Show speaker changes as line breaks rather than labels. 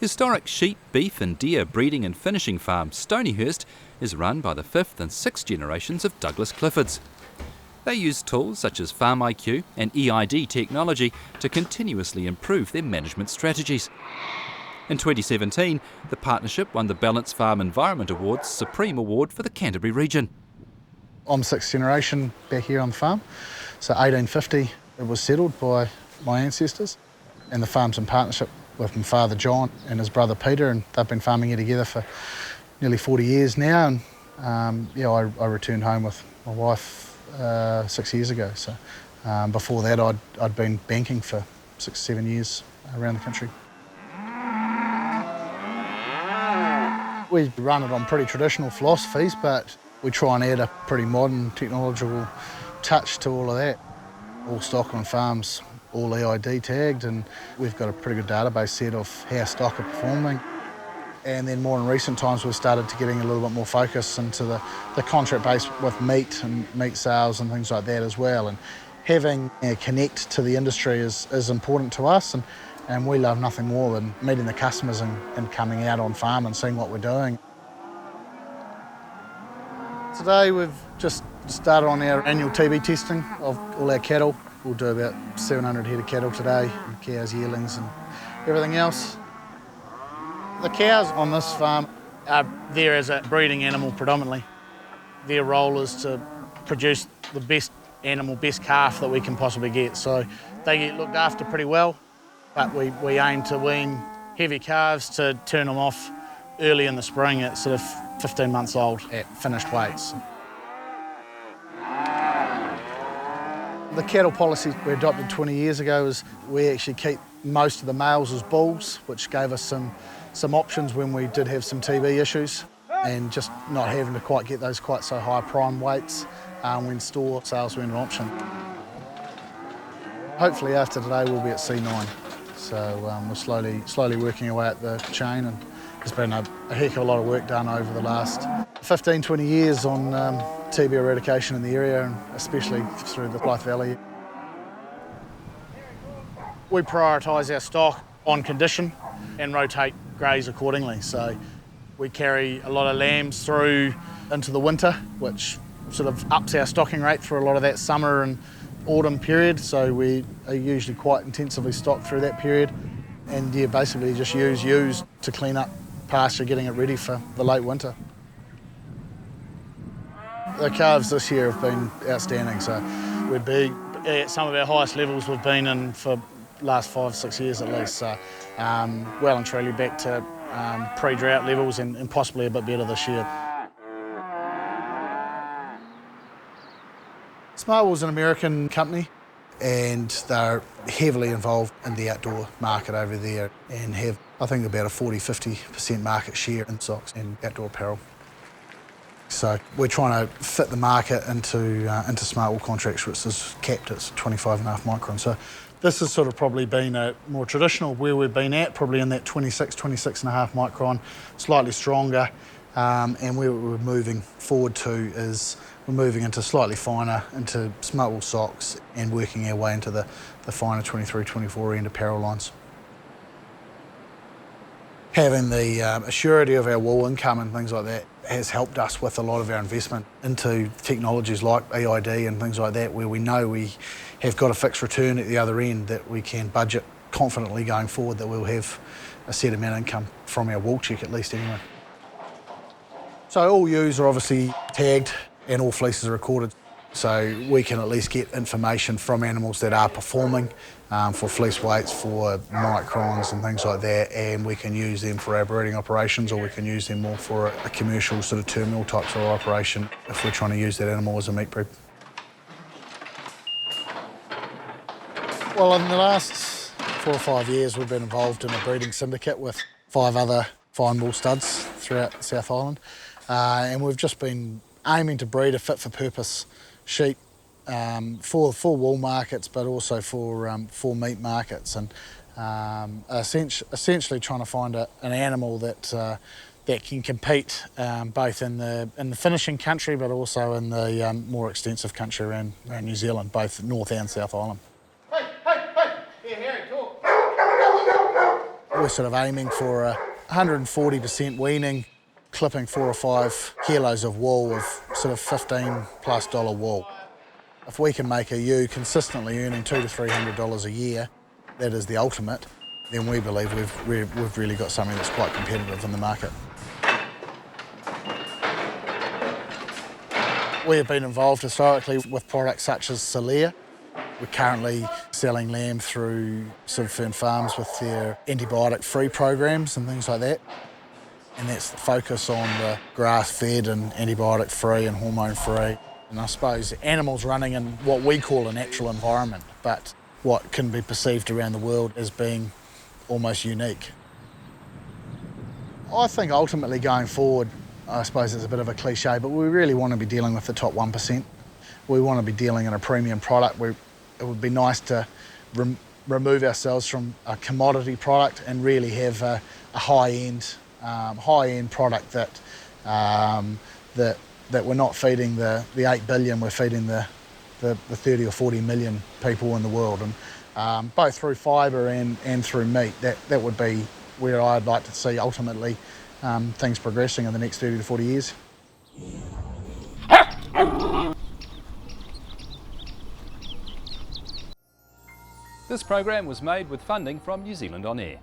Historic sheep, beef and deer breeding and finishing farm Stonyhurst is run by the 5th and 6th generations of Douglas Cliffords. They use tools such as Farm IQ and EID technology to continuously improve their management strategies. In 2017, the partnership won the Balance Farm Environment Award's Supreme Award for the Canterbury region.
I'm 6th generation back here on the farm. So 1850 it was settled by my ancestors, and the farm's in partnership with my father John and his brother Peter, and they've been farming here together for nearly 40 years now. And I returned home with my wife 6 years ago. So before that, I'd been banking for 6-7 years around the country. We run it on pretty traditional philosophies, but we try and add a pretty modern technological touch to all of that. All stock on farms, all EID tagged, and we've got a pretty good database set of how stock are performing. And then more in recent times, we've started to getting a little bit more focus into the contract base with meat and meat sales and things like that as well. And having a connect to the industry is important to us, and we love nothing more than meeting the customers and coming out on farm and seeing what we're doing. Today we've just started on our annual TB testing of all our cattle. We'll do about 700 head of cattle today, cows, yearlings and everything else. The cows on this farm are there as a breeding animal predominantly. Their role is to produce the best animal, best calf that we can possibly get. So they get looked after pretty well, but we aim to wean heavy calves to turn them off early in the spring at sort of 15 months old at finished weights. The cattle policy we adopted 20 years ago is we actually keep most of the males as bulls, which gave us some options when we did have some TB issues, and just not having to quite get those quite so high prime weights when store sales were an option. Hopefully after today we'll be at C9, so we're slowly working our way up the chain, and there's been a heck of a lot of work done over the last 15-20 years on TB eradication in the area, and especially through the Blythe Valley. We prioritise our stock on condition and rotate greys accordingly. So we carry a lot of lambs through into the winter, which sort of ups our stocking rate for a lot of that summer and autumn period. So we are usually quite intensively stocked through that period, and basically just use ewes to clean up pasture, getting it ready for the late winter. The calves this year have been outstanding, so we'd be at some of our highest levels we've been in for the last 5-6 years at least. So well and truly back to pre-drought levels, and possibly a bit better this year. Smartwool's an American company, and they're heavily involved in the outdoor market over there, and have, I think, about a 40-50% market share in socks and outdoor apparel. So we're trying to fit the market into Smartwool contracts, which is capped at 25.5 micron. So this has sort of probably been a more traditional where we've been at, probably in that 26.5 micron, slightly stronger. And where we're moving forward to is we're moving into slightly finer, into Smartwool socks, and working our way into the finer 23-24 end apparel lines. Having the assurity of our wool income and things like that has helped us with a lot of our investment into technologies like EID and things like that, where we know we have got a fixed return at the other end, that we can budget confidently going forward that we'll have a set amount of income from our wool check, at least anyway. So all ewes are obviously tagged and all fleeces are recorded, so we can at least get information from animals that are performing for fleece weights, for microns and things like that, and we can use them for our breeding operations, or we can use them more for a commercial sort of terminal type sort of operation if we're trying to use that animal as a meat breed. Well, in the last 4 or 5 years we've been involved in a breeding syndicate with 5 other fine wool studs throughout the South Island, and we've just been aiming to breed a fit-for-purpose sheep for wool markets, but also for meat markets, and essentially trying to find an animal that can compete both in the finishing country, but also in the more extensive country around New Zealand, both North and South Island. Hey, Harry, talk. We're sort of aiming for a 140% weaning, clipping 4 or 5 kilos of wool with sort of $15+ wool. If we can make a ewe consistently earning $200 to $300 a year, that is the ultimate, then we believe we've really got something that's quite competitive in the market. We have been involved historically with products such as Celea. We're currently selling lamb through Fern Farms with their antibiotic-free programs and things like that. And that's the focus on the grass-fed and antibiotic-free and hormone-free. And I suppose animals running in what we call a natural environment, but what can be perceived around the world as being almost unique. I think ultimately going forward, I suppose it's a bit of a cliche, but we really want to be dealing with the top 1%. We want to be dealing in a premium product. It would be nice to remove ourselves from a commodity product and really have a high-end product that we're not feeding the 8 billion, we're feeding the 30 or 40 million people in the world, and both through fibre and through meat. That would be where I'd like to see ultimately things progressing in the next 30 to 40 years.
This program was made with funding from New Zealand On Air.